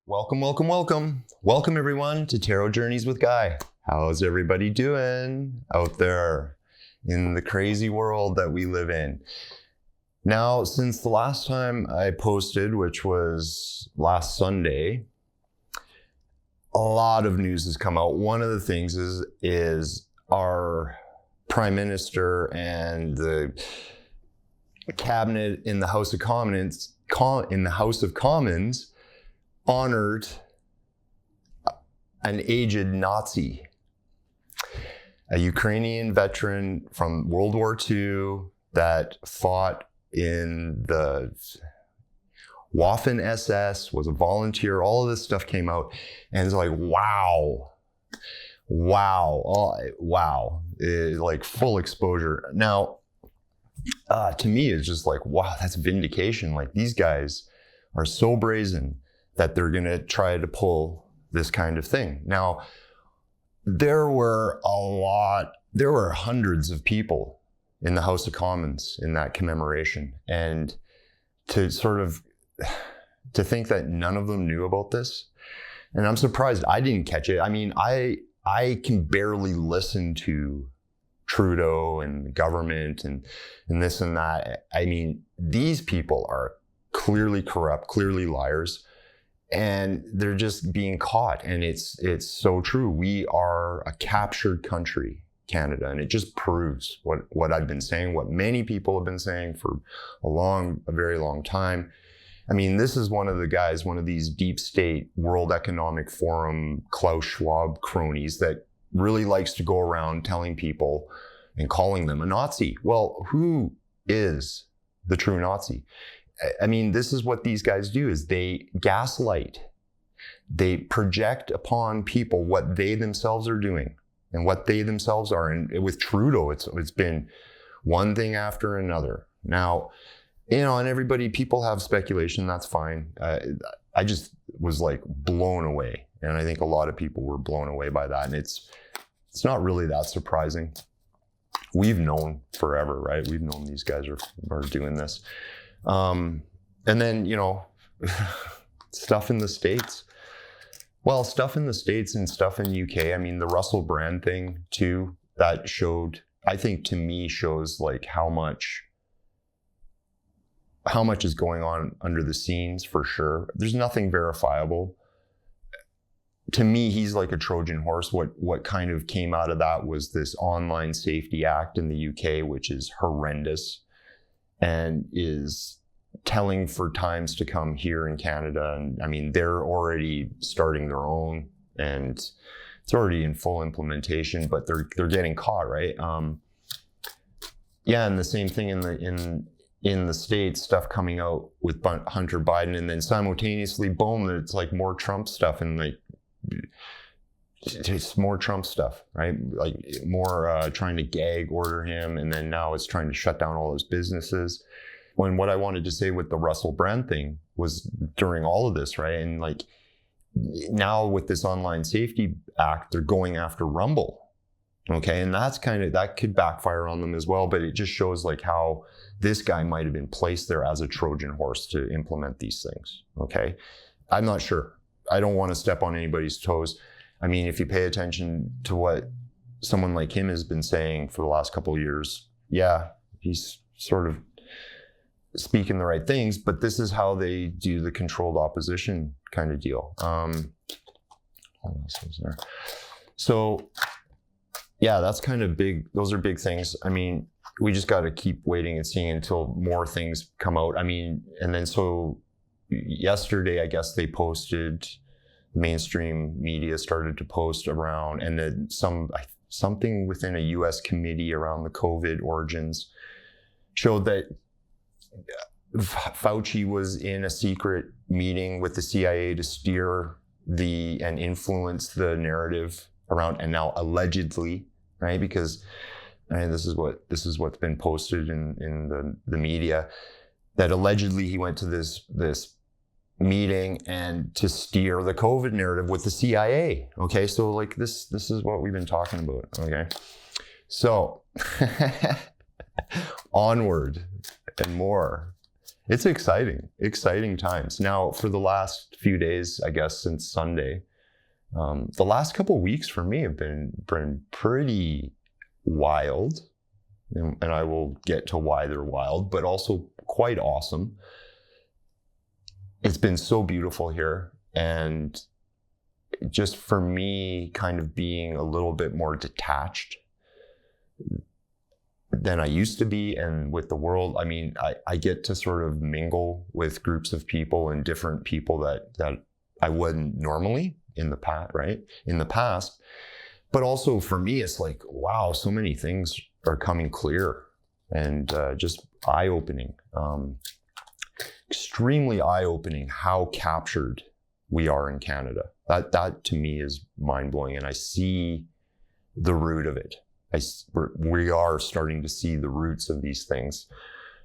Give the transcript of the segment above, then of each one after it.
Welcome, welcome, welcome. Welcome everyone to Tarot Journeys with Guy. How's everybody doing out there in the crazy world that we live in? Now, since the last time I posted, which was last Sunday, a lot of news has come out. One of the things is our Prime Minister and the cabinet in the House of Commons, honored an aged Nazi, a Ukrainian veteran from World War II that fought in the Waffen SS, was a volunteer. All of this stuff came out, and it's like, wow, like full exposure. Now, to me, it's just like, wow, that's vindication. Like, these guys are so brazen that they're going to try to pull this kind of thing. Now, there were hundreds of people in the House of Commons in that commemoration. And to think that none of them knew about this, and I'm surprised I didn't catch it. I mean, I can barely listen to Trudeau and the government and this and that. I mean, these people are clearly corrupt, clearly liars. And they're just being caught. And it's so true. We are a captured country, Canada. And it just proves what I've been saying, what many people have been saying for a very long time. I mean, this is one of these deep state World Economic Forum, Klaus Schwab cronies that really likes to go around telling people and calling them a Nazi. Well, who is the true Nazi? I mean, this is what these guys do, is they gaslight. They project upon people what they themselves are doing and what they themselves are. And with Trudeau, it's been one thing after another. Now, and people have speculation, that's fine. I just was like blown away. And I think a lot of people were blown away by that. And it's not really that surprising. We've known forever, right? We've known these guys are doing this. And then, stuff in the States. Well, stuff in the States and stuff in UK. I mean, the Russell Brand thing too, that showed, I think to me shows like how much is going on under the scenes for sure. There's nothing verifiable. To me, he's like a Trojan horse. What kind of came out of that was this Online Safety Act in the UK, which is horrendous and is telling for times to come here in Canada. And I mean, they're already starting their own, and it's already in full implementation, but they're getting caught, right? And the same thing in the States, stuff coming out with Hunter Biden, and then simultaneously, boom, it's like more Trump stuff, and like it's more Trump stuff, right? Like more trying to gag order him, and then now it's trying to shut down all his businesses. When what I wanted to say with the Russell Brand thing was during all of this, right? And like now with this Online Safety Act, they're going after Rumble, okay? And that could backfire on them as well, but it just shows like how this guy might have been placed there as a Trojan horse to implement these things, okay? I'm not sure. I don't want to step on anybody's toes. I mean, if you pay attention to what someone like him has been saying for the last couple of years, yeah, he's sort of speaking the right things, but this is how they do the controlled opposition kind of deal. What else was there? So yeah, that's kind of big. Those are big things. I mean, we just got to keep waiting and seeing until more things come out. I mean, and then so yesterday, I guess they posted, mainstream media started to post around, and then something within a US committee around the COVID origins showed that Fauci was in a secret meeting with the CIA to steer and influence the narrative around, and now allegedly, right? Because this is what's been posted in the media, that allegedly he went to this meeting and to steer the COVID narrative with the CIA. Okay, so like this is what we've been talking about. Okay, so onward and more. it's exciting times. Now, for the last few days, I guess since Sunday, the last couple of weeks for me have been pretty wild, and I will get to why they're wild, but also quite awesome. It's been so beautiful here, and just for me, kind of being a little bit more detached than I used to be, and with the world, I mean, I get to sort of mingle with groups of people and different people that I wouldn't normally in the past, right? In the past. But also for me, it's like, wow, so many things are coming clear, and just eye-opening. Extremely eye-opening how captured we are in Canada. That to me is mind-blowing, and I see the root of it. We are starting to see the roots of these things.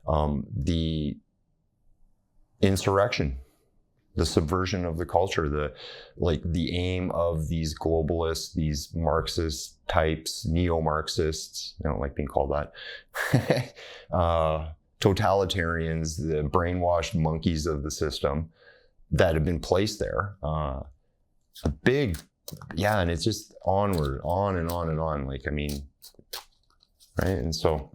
The insurrection, the subversion of the culture, the aim of these globalists, these Marxist types, neo-Marxists, I don't like being called that, totalitarians, the brainwashed monkeys of the system that have been placed there. A big, and it's just onward, on and on and on. Like, I mean, right? And so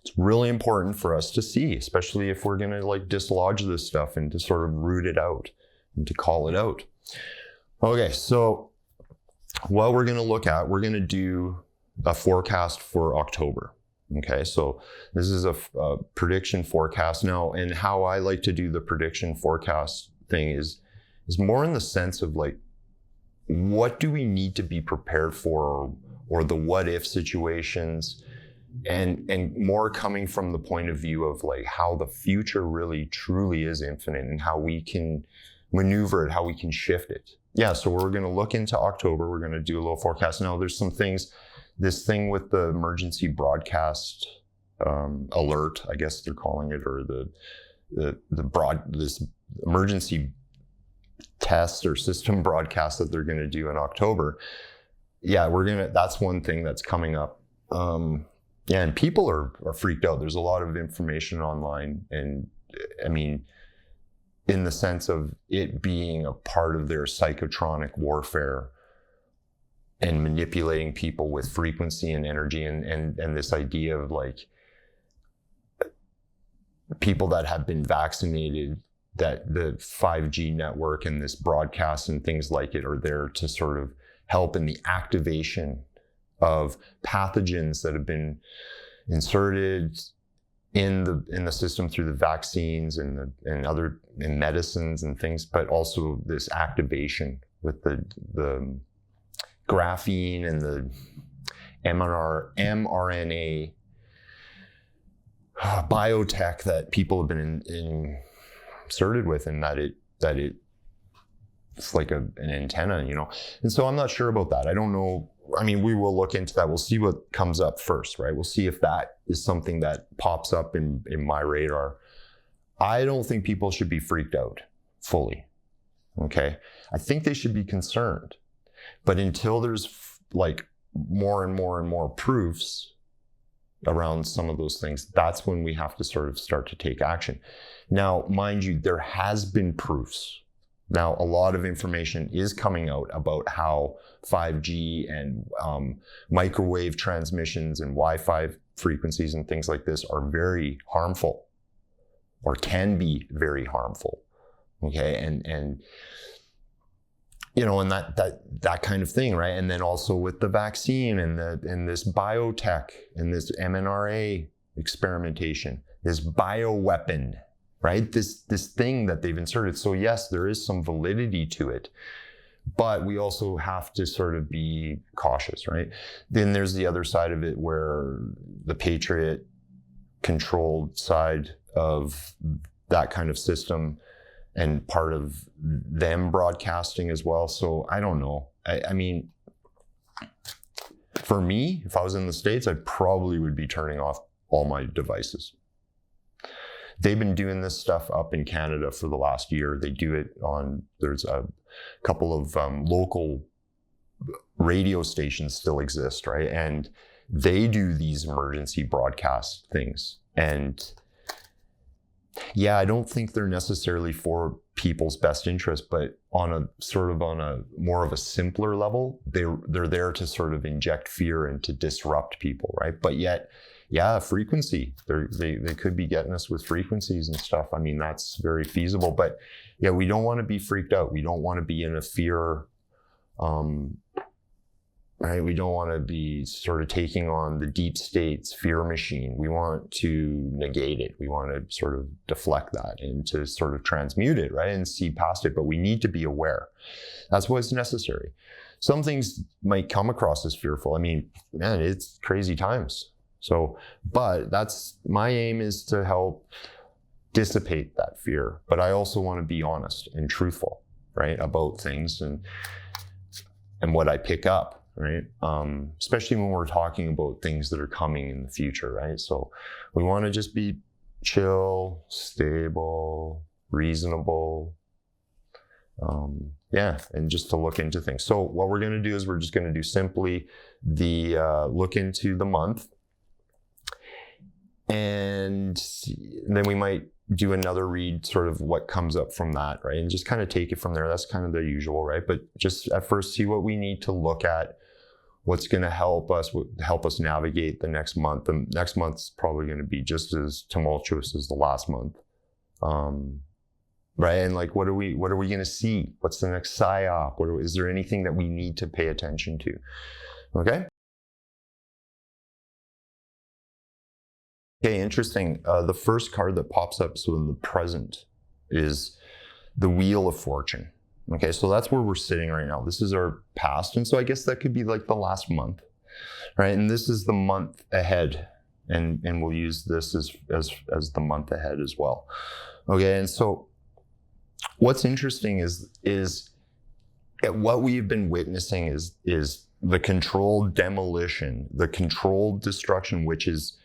it's really important for us to see, especially if we're going to like dislodge this stuff and to sort of root it out and to call it out. Okay, so what we're going to look at, we're going to do a forecast for October. Okay, so this is a prediction forecast now, and how I like to do the prediction forecast thing is more in the sense of like, what do we need to be prepared for, or the what if situations, and more coming from the point of view of like how the future really truly is infinite and how we can maneuver it, how we can shift it. Yeah, so we're going to look into October. We're going to do a little forecast. Now, there's some things, this thing with the emergency broadcast alert, I guess they're calling it, or this emergency test or system broadcast that they're going to do in October. Yeah, that's one thing that's coming up. And people are freaked out. There's a lot of information online, and I mean, in the sense of it being a part of their psychotronic warfare and manipulating people with frequency and energy, and this idea of like people that have been vaccinated, that the 5G network and this broadcast and things like it are there to sort of help in the activation of pathogens that have been inserted in the system through the vaccines and other medicines and things, but also this activation with the graphene and the mRNA biotech that people have been inserted with, and that it's like an antenna, you know. And so I'm not sure about that. I don't know. I mean, we will look into that. We'll see what comes up first, right? We'll see if that is something that pops up in my radar. I don't think people should be freaked out fully, okay? I think they should be concerned. But until there's like more and more and more proofs around some of those things, that's when we have to sort of start to take action. Now, mind you, there has been proofs. Now, a lot of information is coming out about how 5G and microwave transmissions and Wi-Fi frequencies and things like this are very harmful, or can be very harmful. Okay, and you know, and that kind of thing, right? And then also with the vaccine and this biotech and this mRNA experimentation, this bioweapon, right? This thing that they've inserted. So yes, there is some validity to it, but we also have to sort of be cautious, right? Then there's the other side of it where the Patriot controlled side of that kind of system, and part of them broadcasting as well. So I don't know. I mean, for me, if I was in the States, I probably would be turning off all my devices. They've been doing this stuff up in Canada for the last year. They do it there's a couple of local radio stations still exist, right? And they do these emergency broadcast things. And Yeah, I don't think they're necessarily for people's best interest, but on a more of a simpler level, they're there to sort of inject fear and to disrupt people, right? But yet, yeah, frequency. They could be getting us with frequencies and stuff. I mean, that's very feasible. But yeah, we don't want to be freaked out. We don't want to be in a fear, right? We don't want to be sort of taking on the deep state's fear machine. We want to negate it. We want to sort of deflect that and to sort of transmute it, right? And see past it. But we need to be aware. That's what's necessary. Some things might come across as fearful. I mean, man, it's crazy times. So, but that's my aim, is to help dissipate that fear. But I also want to be honest and truthful, right, about things and what I pick up, right? Especially when we're talking about things that are coming in the future, right? So we want to just be chill, stable, reasonable, and just to look into things. So what we're going to do is we're just going to do simply the look into the month. And then we might do another read, sort of what comes up from that, right? And just kind of take it from there. That's kind of the usual, right? But just at first, see what we need to look at, what's going to help us navigate the next month. The next month's probably going to be just as tumultuous as the last month, right? And like, what are we going to see? What's the next psyop? Is there anything that we need to pay attention to? Okay. Okay, interesting. The first card that pops up, so in the present, is the Wheel of Fortune. Okay, so that's where we're sitting right now. This is our past, and so I guess that could be like the last month, right? And this is the month ahead, and we'll use this as the month ahead as well. Okay, and so what's interesting is what we've been witnessing is the controlled demolition, the controlled destruction, which is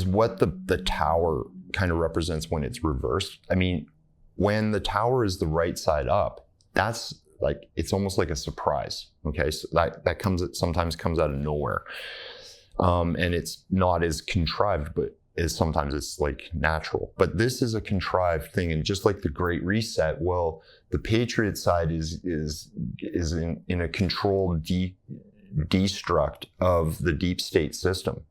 what the tower kind of represents when it's reversed. I mean, when the tower is the right side up, that's like, it's almost like a surprise. Okay, so that sometimes comes out of nowhere, and it's not as contrived, but sometimes it's like natural. But this is a contrived thing, and just like the Great Reset, well, the Patriot side is in a controlled destruct of the deep state system.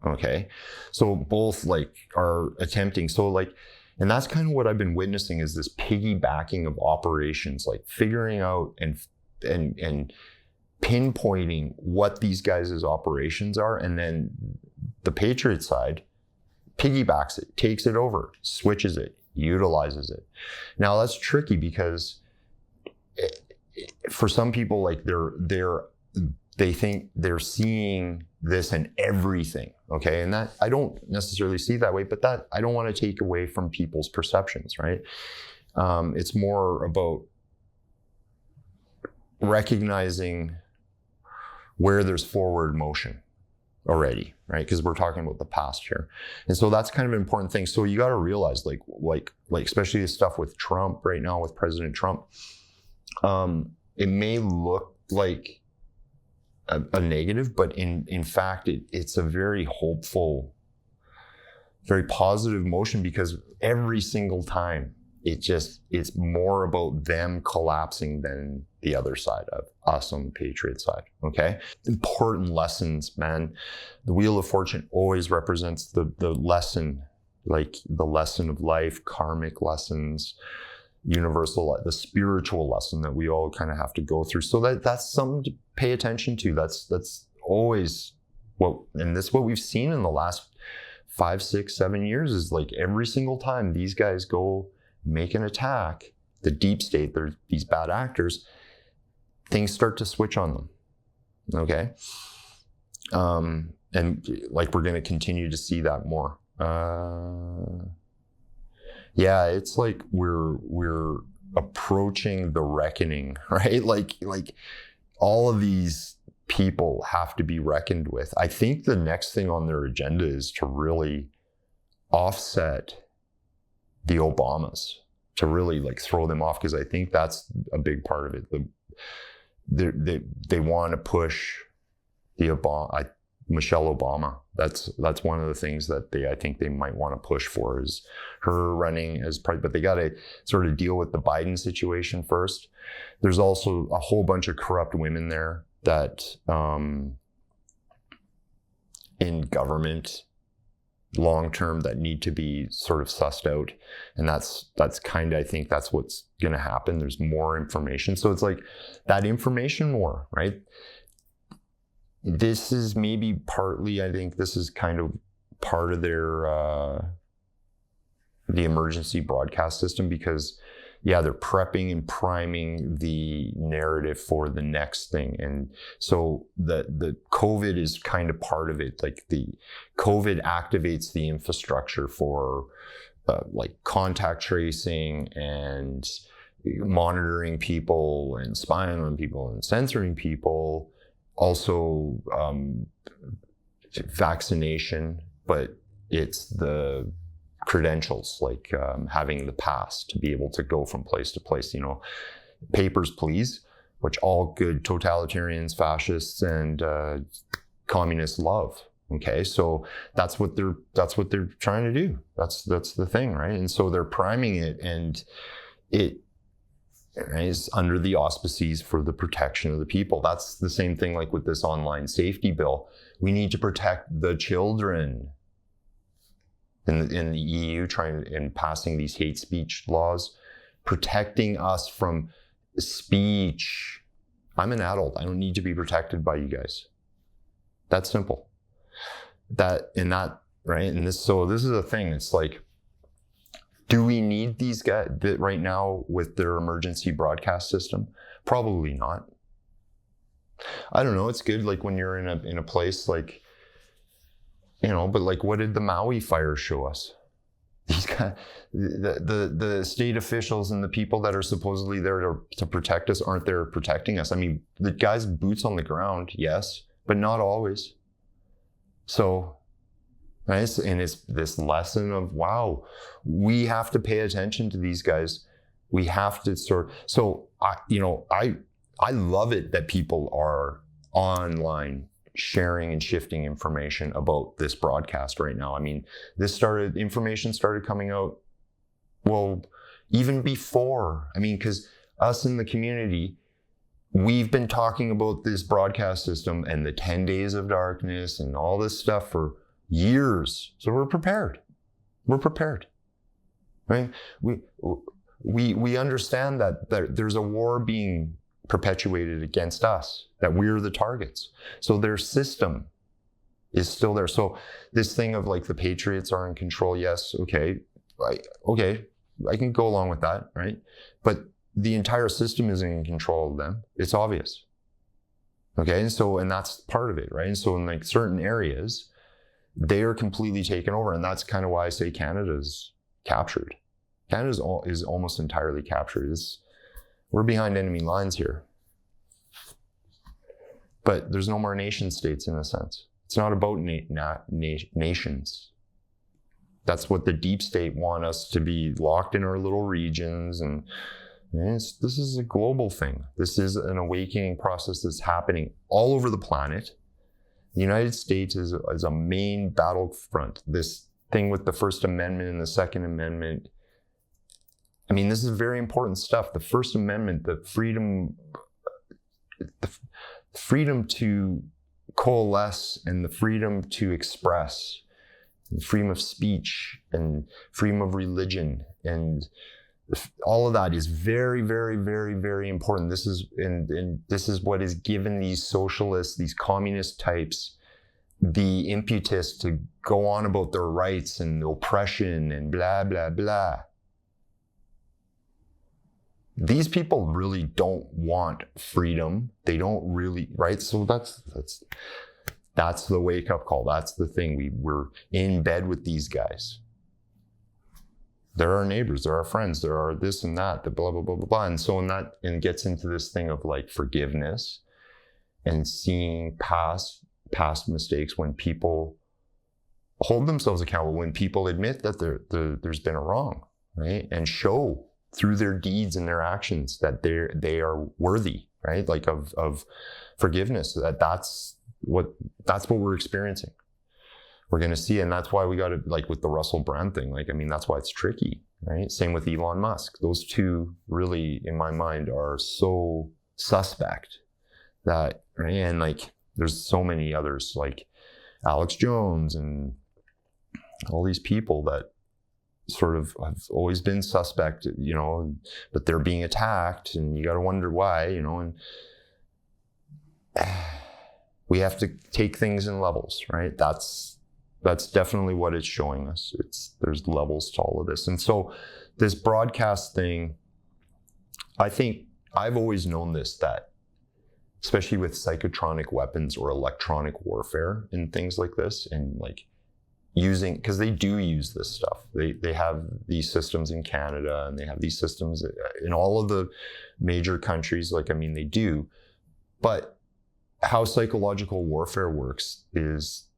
Okay, so both like are attempting, so like, and that's kind of what I've been witnessing, is this piggybacking of operations, like figuring out and pinpointing what these guys' operations are, and then the Patriot side piggybacks it, takes it over, switches it, utilizes it. Now that's tricky because for some people, like they think they're seeing this in everything, okay? And that, I don't necessarily see that way, but that, I don't want to take away from people's perceptions, right? It's more about recognizing where there's forward motion already, right? Because we're talking about the past here. And so that's kind of an important thing. So you got to realize, like especially the stuff with Trump right now, with President Trump, it may look like a negative, but in fact, it's a very hopeful, very positive motion, because every single time it's more about them collapsing than the other side of us on the Patriot side. Okay, important lessons, man. The Wheel of Fortune always represents the lesson, like the lesson of life, karmic lessons, universal, the spiritual lesson that we all kind of have to go through. So that's something to pay attention to. That's always and this is what we've seen in the last 5, 6, 7 years, is like every single time these guys go make an attack, the deep state, they're these bad actors, things start to switch on them. Okay, and like we're going to continue to see that more. Yeah, it's like we're approaching the reckoning, right? Like all of these people have to be reckoned with. I think the next thing on their agenda is to really offset the Obamas, to really like throw them off, because I think that's a big part of it. They want to push Michelle Obama That's one of the things that I think they might want to push for, is her running as part, but they got to sort of deal with the Biden situation first. There's also a whole bunch of corrupt women there that in government long-term that need to be sort of sussed out. And that's kind of, I think that's what's going to happen. There's more information. So it's like that information war, right? This is maybe partly, I think this is kind of part of their, the emergency broadcast system, because yeah, they're prepping and priming the narrative for the next thing. And so the COVID is kind of part of it. Like the COVID activates the infrastructure for like contact tracing and monitoring people and spying on people and censoring people. Also vaccination, but it's the credentials, like having the pass to be able to go from place to place, you know, papers please, which all good totalitarians, fascists, and communists love. Okay, so that's what they're trying to do. That's the thing, right? And so they're priming it, and it is under the auspices for the protection of the people. That's the same thing like with this online safety bill. We need to protect the children. In the EU, passing these hate speech laws, protecting us from speech. I'm an adult. I don't need to be protected by you guys. That's simple. Right? And this is a thing. It's like, do we need these guys right now with their emergency broadcast system? Probably not. I don't know. It's good, like when you're in a place like, you know, but like, what did the Maui fire show us? These guys, the state officials and the people that are supposedly there to protect us aren't there protecting us. I mean, the guys boots on the ground, yes, but not always. So, right? And it's this lesson of, wow, we have to pay attention to these guys. We have to so I love it that people are online sharing and shifting information about this broadcast right now. I mean, information started coming out, well, even before. I mean, because us in the community, we've been talking about this broadcast system and the 10 days of darkness and all this stuff for years. So we're prepared. Right? We understand that there's a war being perpetuated against us, that we're the targets. So their system is still there. So this thing of like the Patriots are in control, yes, okay, I can go along with that, right? But the entire system isn't in control of them. It's obvious. Okay, and that's part of it, right? And so in like certain areas, they are completely taken over, and that's kind of why I say Canada's captured. Canada is almost entirely captured. We're behind enemy lines here. But there's no more nation states in a sense. It's not about nations. That's what the deep state want us to be, locked in our little regions. And this is a global thing. This is an awakening process that's happening all over the planet. The United States is a main battlefront. This thing with the First Amendment and the Second Amendment, I mean, this is very important stuff. The First Amendment, the freedom to coalesce and the freedom to express, and freedom of speech and freedom of religion, and all of that is very, very, very, very important. This is what has given these socialists, these communist types, the impetus to go on about their rights and oppression and blah, blah, blah. These people really don't want freedom. They don't really, right? So that's the wake-up call. That's the thing. We're in bed with these guys. They're our neighbors. They're our friends. There are this and that, the blah, blah, blah, blah, blah. And so and gets into this thing of like forgiveness and seeing past mistakes, when people hold themselves accountable, when people admit that there's been a wrong, right? And show through their deeds and their actions that they are worthy, right? Like of forgiveness. That's what we're experiencing. we're going to see. And that's why we got to, like with the Russell Brand thing, like, I mean, that's why it's tricky, right? Same with Elon Musk. Those two really, in my mind, are so suspect that, right? And like, there's so many others like Alex Jones and all these people that sort of have always been suspect, you know, but they're being attacked, and you got to wonder why, you know, and we have to take things in levels, right? That's definitely what it's showing us. There's levels to all of this. And so this broadcast thing, I think I've always known this, that especially with psychotronic weapons or electronic warfare and things like this, and like using, because they do use this stuff. They have these systems in Canada, and they have these systems in all of the major countries. Like, I mean, they do. But how psychological warfare works is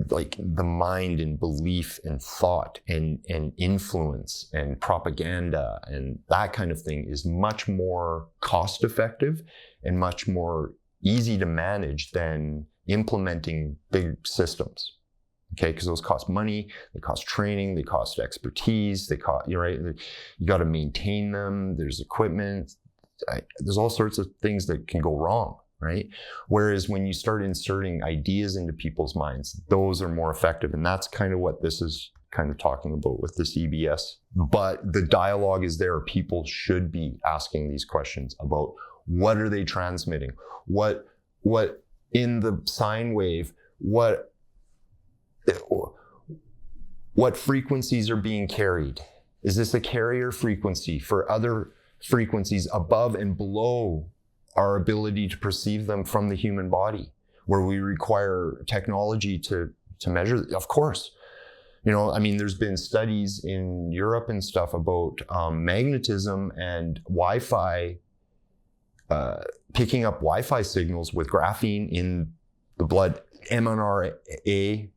like the mind and belief and thought and influence and propaganda and that kind of thing is much more cost effective and much more easy to manage than implementing big systems. Okay, because those cost money, they cost training, they cost expertise, they cost, you're right, you got to maintain them, there's equipment, there's all sorts of things that can go wrong, right? Whereas when you start inserting ideas into people's minds, those are more effective. And that's kind of what this is kind of talking about with this EBS. But the dialogue is there. People should be asking these questions about what are they transmitting? What in the sine wave, what frequencies are being carried? Is this a carrier frequency for other frequencies above and below our ability to perceive them from the human body, where we require technology to measure? Of course. You know, I mean, there's been studies in Europe and stuff about magnetism and Wi-Fi, picking up Wi-Fi signals with graphene in the blood, mRNA,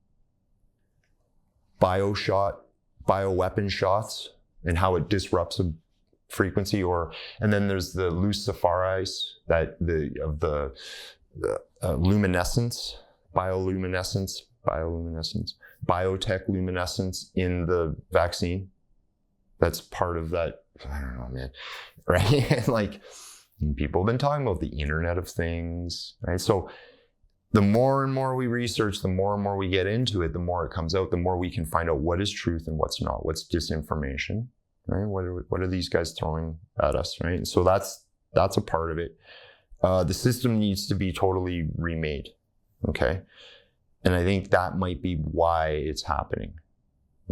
bioweapon shots, and how it disrupts a frequency. And then there's the luciferize, the luminescence, biotech luminescence in the vaccine. That's part of that. I don't know, man. Right? Like, people have been talking about the Internet of Things, right? So the more and more we research, the more and more we get into it, the more it comes out, the more we can find out what is truth and what's not, what's disinformation, right? What are these guys throwing at us, right? And so that's a part of it. The system needs to be totally remade, okay? And I think that might be why it's happening,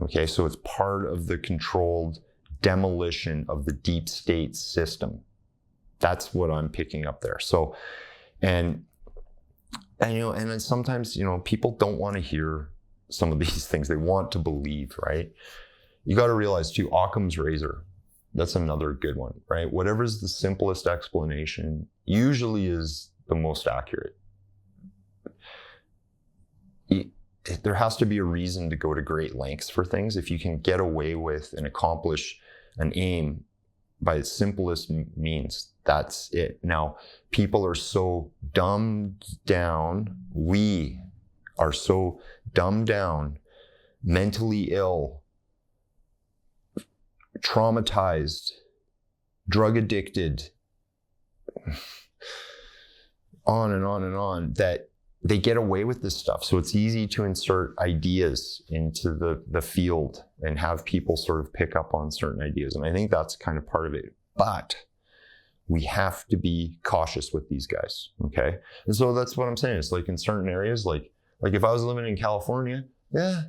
okay? So it's part of the controlled demolition of the deep state system. That's what I'm picking up there. So, and you know, and then sometimes, you know, people don't want to hear some of these things. They want to believe, right? You got to realize too, Occam's razor, that's another good one, right? Whatever's the simplest explanation usually is the most accurate. There has to be a reason to go to great lengths for things. If you can get away with and accomplish an aim by its simplest means, that's it. Now, people are so dumbed down. We are so dumbed down, mentally ill, traumatized, drug addicted, on and on and on, that they get away with this stuff. So it's easy to insert ideas into the field and have people sort of pick up on certain ideas. And I think that's kind of part of it. But we have to be cautious with these guys, okay? And so that's what I'm saying. It's like in certain areas, like if I was living in California, yeah,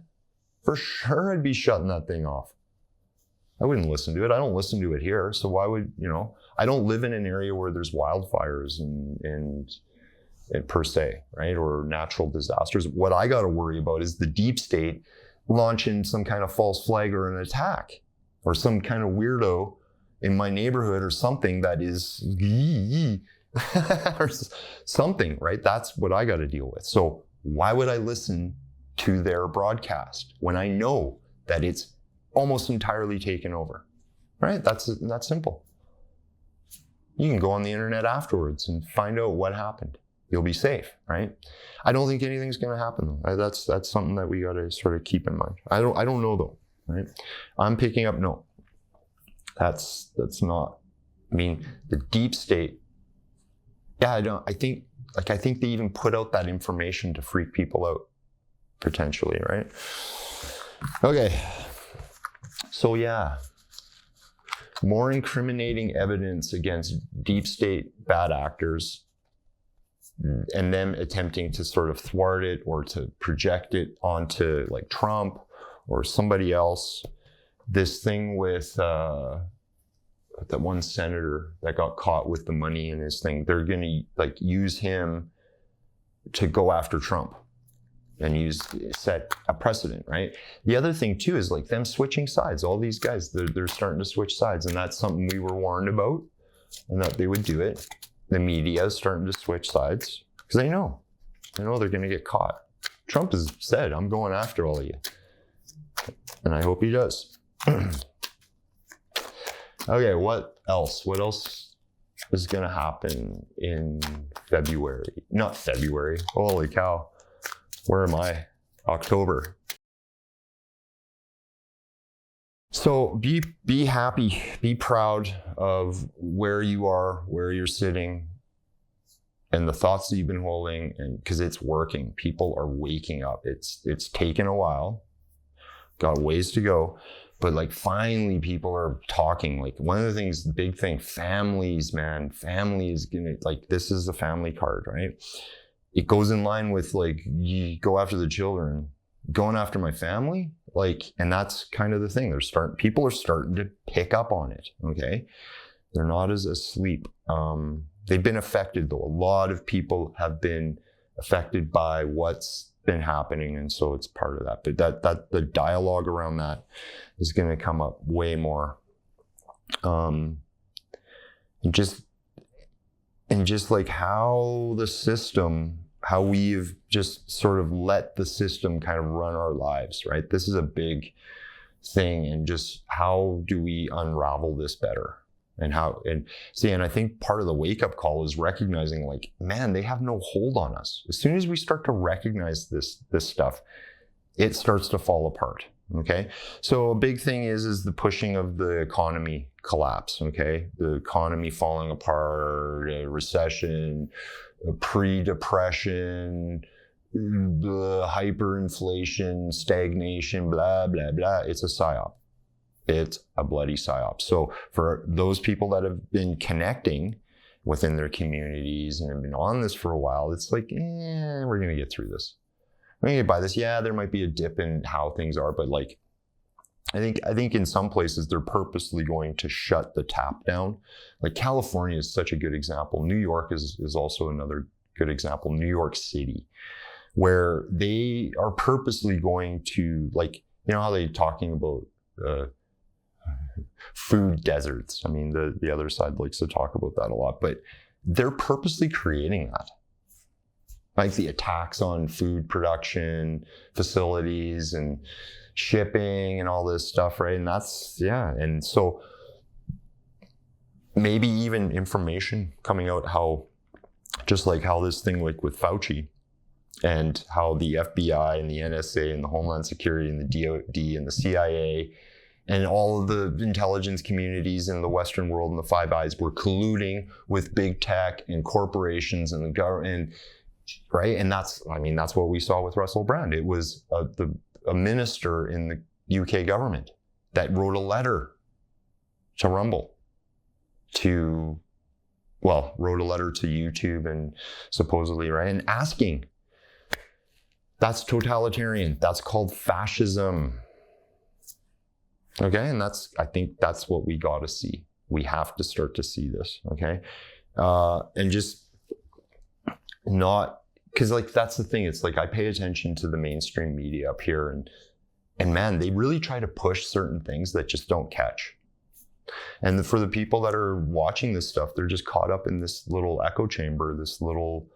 for sure I'd be shutting that thing off. I wouldn't listen to it. I don't listen to it here. So why would, you know, I don't live in an area where there's wildfires and per se, right? Or natural disasters. What I got to worry about is the deep state launching some kind of false flag or an attack, or some kind of weirdo in my neighborhood or something that is or something, right? That's what I got to deal with. So why would I listen to their broadcast when I know that it's almost entirely taken over, right? That's simple. You can go on the internet afterwards and find out what happened. You'll be safe, right? I don't think anything's going to happen though. That's something that we got to sort of keep in mind. I don't know though, right? I'm picking up, no, that's not, I mean, the deep state, yeah, I think they even put out that information to freak people out, potentially, right? Okay, so yeah, more incriminating evidence against deep state bad actors and them attempting to sort of thwart it or to project it onto like Trump or somebody else. This thing with that one senator that got caught with the money in his thing, they're going to like use him to go after Trump and set a precedent, right? The other thing too is like them switching sides. All these guys, they're starting to switch sides, and that's something we were warned about, and that they would do it. The media is starting to switch sides because they know they're going to get caught. Trump has said, "I'm going after all of you," and I hope he does. Okay, what else? What else is going to happen in February? Not February. Holy cow. Where am I? October. So be happy, be proud of where you are, where you're sitting, and the thoughts that you've been holding, and because it's working. People are waking up. It's taken a while, got ways to go, but like finally people are talking. Like one of the things, the big thing, families, man, family is gonna, like, this is the family card, right? It goes in line with like, you go after the children, going after my family, like, and that's kind of the thing. People are starting to pick up on it, okay? They're not as asleep. They've been affected though. A lot of people have been affected by what's been happening, and so it's part of that. But that the dialogue around that is gonna come up way more. And just like how the system, how we've just sort of let the system kind of run our lives, right? This is a big thing, and just how do we unravel this better? And I think part of the wake-up call is recognizing, like, man, they have no hold on us. As soon as we start to recognize this stuff, it starts to fall apart. Okay, so a big thing is the pushing of the economy collapse. Okay, the economy falling apart, recession, pre-depression, the hyperinflation, stagnation, blah blah blah. It's a psyop. It's a bloody psyop. So for those people that have been connecting within their communities and have been on this for a while, it's like, we're gonna get through this. We're gonna get by this. Yeah, there might be a dip in how things are, but like, I think in some places they're purposely going to shut the tap down. Like California is such a good example. New York is also another good example. New York City, where they are purposely going to, like, you know how they're talking about food deserts. I mean, the other side likes to talk about that a lot, but they're purposely creating that. Like the attacks on food production facilities and shipping and all this stuff, right? And that's, yeah. And so maybe even information coming out how, just like how this thing like with Fauci, and how the FBI and the NSA and the Homeland Security and the DOD and the CIA and all of the intelligence communities in the Western world and the Five Eyes were colluding with big tech and corporations and the government, right? And that's what we saw with Russell Brand. It was a minister in the UK government that wrote a letter to Rumble, wrote a letter to YouTube and supposedly, right? And asking, that's totalitarian. That's called fascism. Okay, and I think that's what we got to see. We have to start to see this, okay? And just not, because like that's the thing. It's like I pay attention to the mainstream media up here, and man, they really try to push certain things that just don't catch. And for the people that are watching this stuff, they're just caught up in this little echo chamber, this little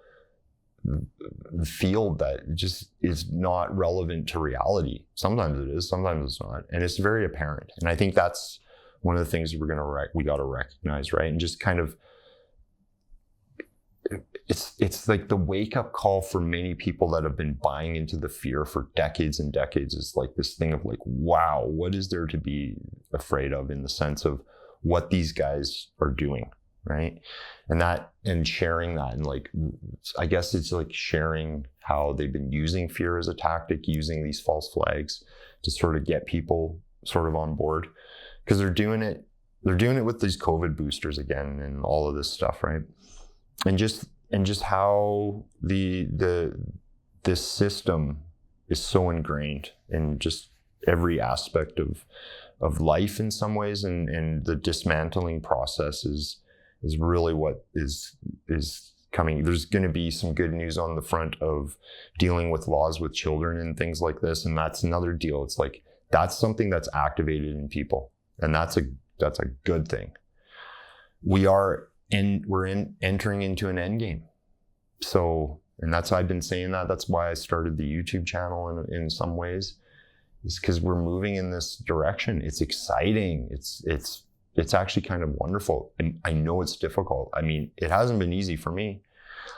field that just is not relevant to reality. Sometimes it is, sometimes it's not, and it's very apparent. And I think that's one of the things we got to recognize, right? And just kind of it's like the wake-up call for many people that have been buying into the fear for decades and decades is like this thing of like, wow, what is there to be afraid of in the sense of what these guys are doing, right? And sharing that, and like, I guess it's like sharing how they've been using fear as a tactic, using these false flags to sort of get people sort of on board, because they're doing it with these COVID boosters again and all of this stuff, right? And just how this system is so ingrained in just every aspect of life in some ways, and the dismantling process is really what is coming. There's going to be some good news on the front of dealing with laws with children and things like this, and that's another deal. It's like that's something that's activated in people, and that's a good thing. We're entering into an end game. So, and that's why I've been saying that. That's why I started the YouTube channel in some ways, is because we're moving in this direction. It's exciting. It's actually kind of wonderful. And I know it's difficult. I mean, it hasn't been easy for me.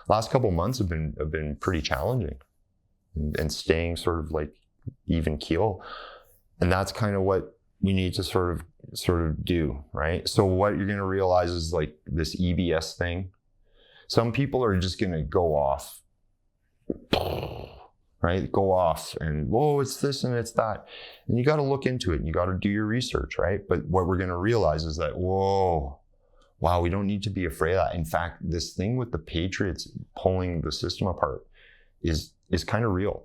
Last couple of months have been pretty challenging, and staying sort of like even keel. And that's kind of what we need to sort of do, right? So what you're going to realize is like this EBS thing. Some people are just going to go off, right? Go off and, whoa, it's this and it's that. And you got to look into it, and you got to do your research, right? But what we're going to realize is that, whoa, wow, we don't need to be afraid of that. In fact, this thing with the Patriots pulling the system apart is kind of real.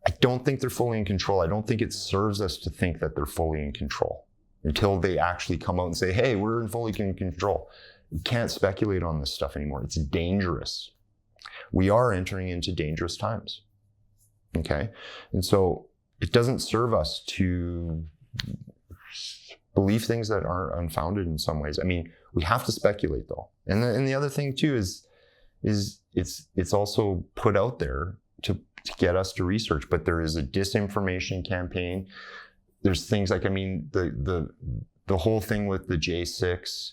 I don't think they're fully in control. I don't think it serves us to think that they're fully in control until they actually come out and say, hey, we're in fully in control. We can't speculate on this stuff anymore. It's dangerous. We are entering into dangerous times. Okay? And so it doesn't serve us to believe things that are unfounded in some ways. I mean, we have to speculate though. And the other thing too is it's also put out there to get us to research, but there is a disinformation campaign. There's things like, I mean, the whole thing with the J6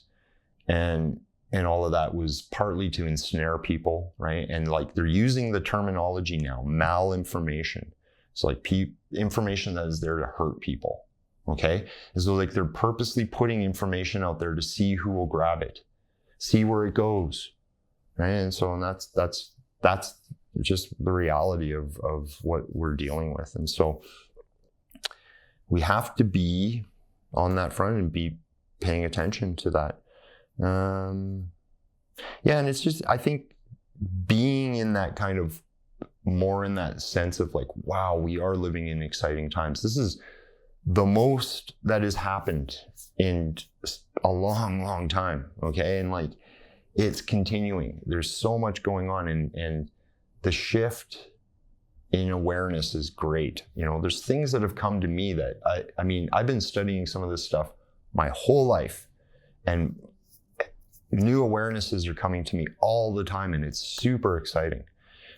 and all of that was partly to ensnare people, right? And like they're using the terminology now, malinformation. It's like information that is there to hurt people, okay? And so like they're purposely putting information out there to see who will grab it, see where it goes, right? And so that's just the reality of what we're dealing with. And so we have to be on that front and be paying attention to that. And it's just, I think being in that kind of more in that sense of like, wow, we are living in exciting times. This is the most that has happened in a long, long time. Okay. And like, it's continuing. There's so much going on, and the shift in awareness is great. You know, there's things that have come to me that I mean, I've been studying some of this stuff my whole life, and new awarenesses are coming to me all the time, and it's super exciting.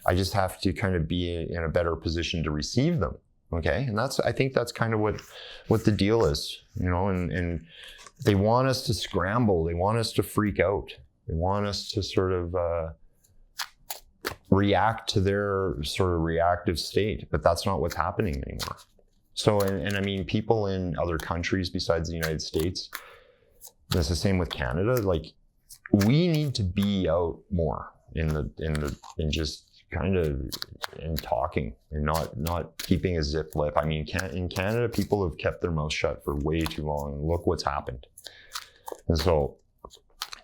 I just have to kind of be in a better position to receive them. Okay. And I think that's kind of what the deal is, you know, and they want us to scramble. They want us to freak out. They want us to sort of, react to their sort of reactive state, but that's not what's happening anymore. So, and I mean, people in other countries besides the United States, that's the same with Canada. Like, we need to be out more in just kind of in talking and not keeping a zip lip. I mean, in Canada, people have kept their mouth shut for way too long, and look what's happened. And so,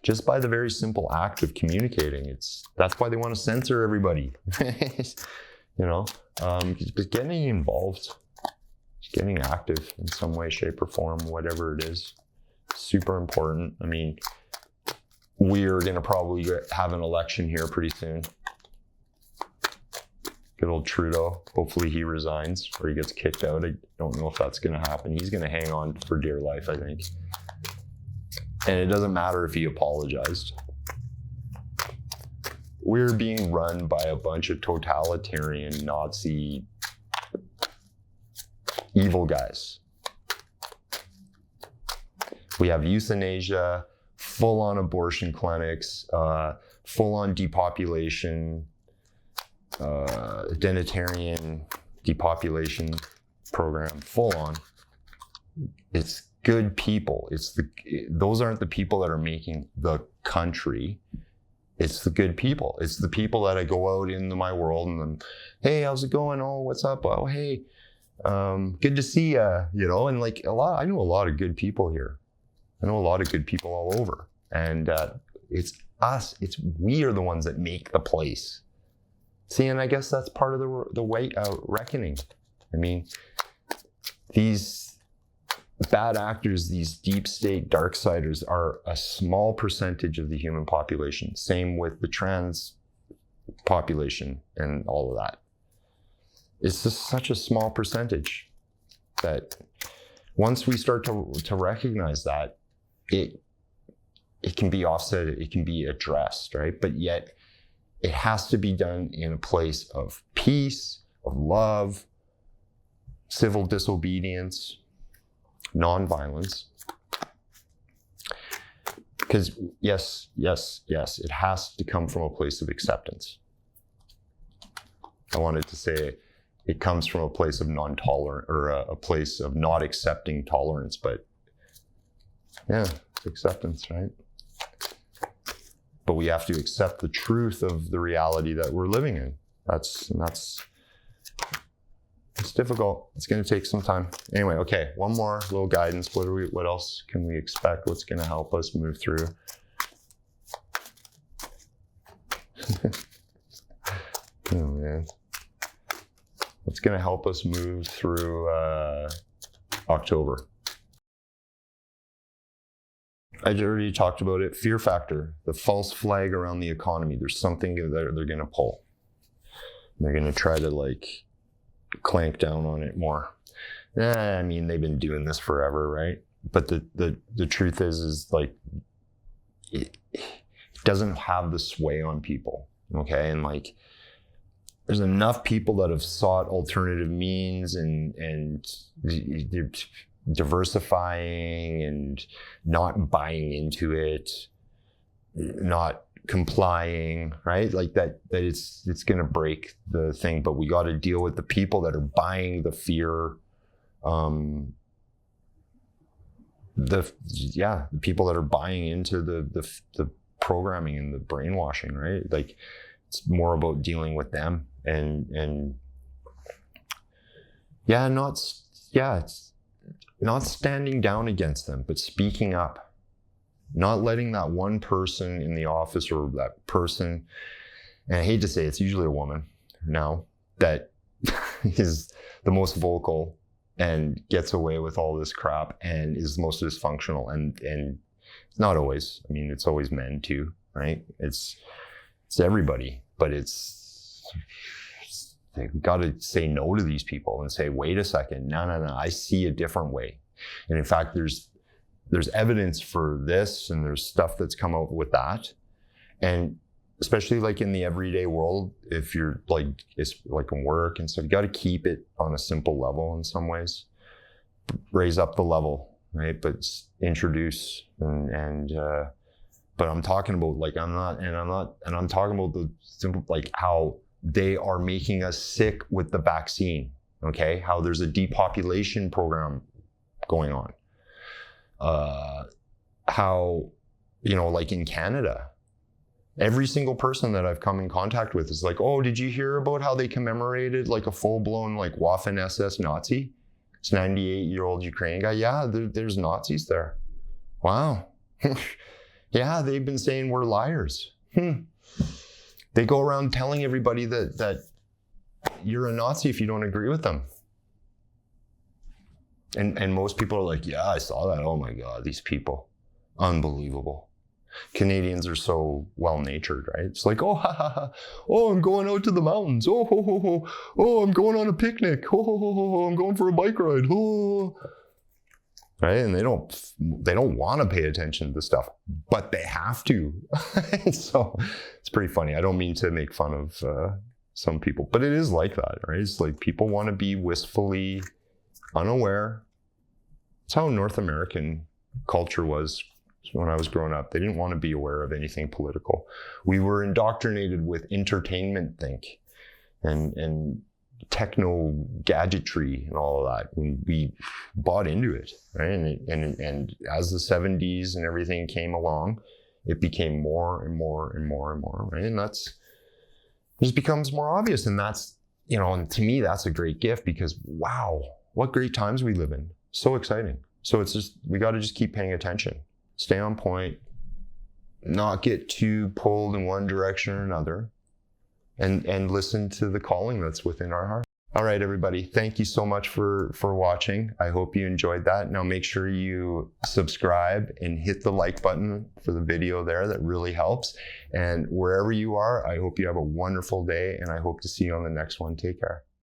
just by the very simple act of communicating, that's why they want to censor everybody. You know, but getting involved, getting active in some way, shape, or form, whatever it is, super important. I mean, we're going to probably have an election here pretty soon. Good old Trudeau. Hopefully he resigns or he gets kicked out. I don't know if that's going to happen. He's going to hang on for dear life, I think. And it doesn't matter if he apologized. We're being run by a bunch of totalitarian Nazi evil guys. We have euthanasia, full-on abortion clinics, full-on depopulation, identitarian depopulation program, full-on. It's good people. Those aren't the people that are making the country. It's the good people. It's the people that I go out into my world and then, hey, how's it going? Oh, what's up? Oh, hey, good to see ya. You know, and like I know a lot of good people here. I know a lot of good people all over. And it's us. We are the ones that make the place. See, and I guess that's part of the way reckoning. I mean, these bad actors, these deep state darksiders are a small percentage of the human population. Same with the trans population and all of that. It's just such a small percentage that once we start to recognize that, it can be offset, it can be addressed, right? But yet it has to be done in a place of peace, of love, civil disobedience, non-violence. Because yes, it has to come from a place of acceptance. I wanted to say it comes from a place of non-tolerant, or a place of not accepting tolerance, but yeah, it's acceptance, right? But we have to accept the truth of the reality that we're living in. It's difficult. It's going to take some time. Anyway, okay, one more little guidance. What else can we expect? What's going to help us move through? Oh man. What's going to help us move through October? I already talked about it. Fear factor, the false flag around the economy. There's something that they're going to pull. They're going to try to like clank down on it more. I mean, they've been doing this forever, right? But the truth is like it doesn't have the sway on people, okay? And like there's enough people that have sought alternative means and they're diversifying and not buying into it, not complying, right? Like that it's going to break the thing, but we got to deal with the people that are buying the fear, the people that are buying into the programming and the brainwashing, right? Like it's more about dealing with them and it's not standing down against them, but speaking up. Not letting that one person in the office or that person, and I hate to say it's usually a woman now, that is the most vocal and gets away with all this crap and is the most dysfunctional. And it's not always. I mean, it's always men too, right? It's everybody, but we got to say no to these people and say, wait a second, no, I see a different way. And in fact, there's evidence for this, and there's stuff that's come out with that. And especially like in the everyday world, if you're like, it's like in work and stuff, you got to keep it on a simple level in some ways, raise up the level, right? But introduce but I'm talking about like, I'm talking about the simple, like how they are making us sick with the vaccine, okay? How there's a depopulation program going on. How, like in Canada, every single person that I've come in contact with is like, oh, did you hear about how they commemorated like a full-blown like Waffen-SS Nazi? This 98-year-old Ukrainian guy. Yeah, there's Nazis there. Wow. Yeah, they've been saying we're liars. They go around telling everybody that you're a Nazi if you don't agree with them. And most people are like, yeah, I saw that. Oh my God, these people, unbelievable. Canadians are so well-natured, right? It's like, oh, ha, ha, ha. Oh, I'm going out to the mountains. Oh, ho, ho, ho. Oh, I'm going on a picnic. Oh, ho, ho, ho. I'm going for a bike ride. Oh. Right? And they don't want to pay attention to this stuff, but they have to. So it's pretty funny. I don't mean to make fun of some people, but it is like that, right? It's like people want to be wistfully unaware. It's how North American culture was when I was growing up. They didn't want to be aware of anything political. We were indoctrinated with entertainment think and techno gadgetry and all of that. We bought into it, right? And as the 70s and everything came along, it became more and more and more and more, right? And it just becomes more obvious. And that's, you know, and to me, that's a great gift, because wow, what great times we live in. So exciting. So it's just, we got to just keep paying attention, stay on point, not get too pulled in one direction or another, and listen to the calling that's within our heart. All right, everybody, thank you so much for watching. I hope you enjoyed that. Now make sure you subscribe and hit the like button for the video there. That really helps. And wherever you are, I hope you have a wonderful day, and I hope to see you on the next one. Take care.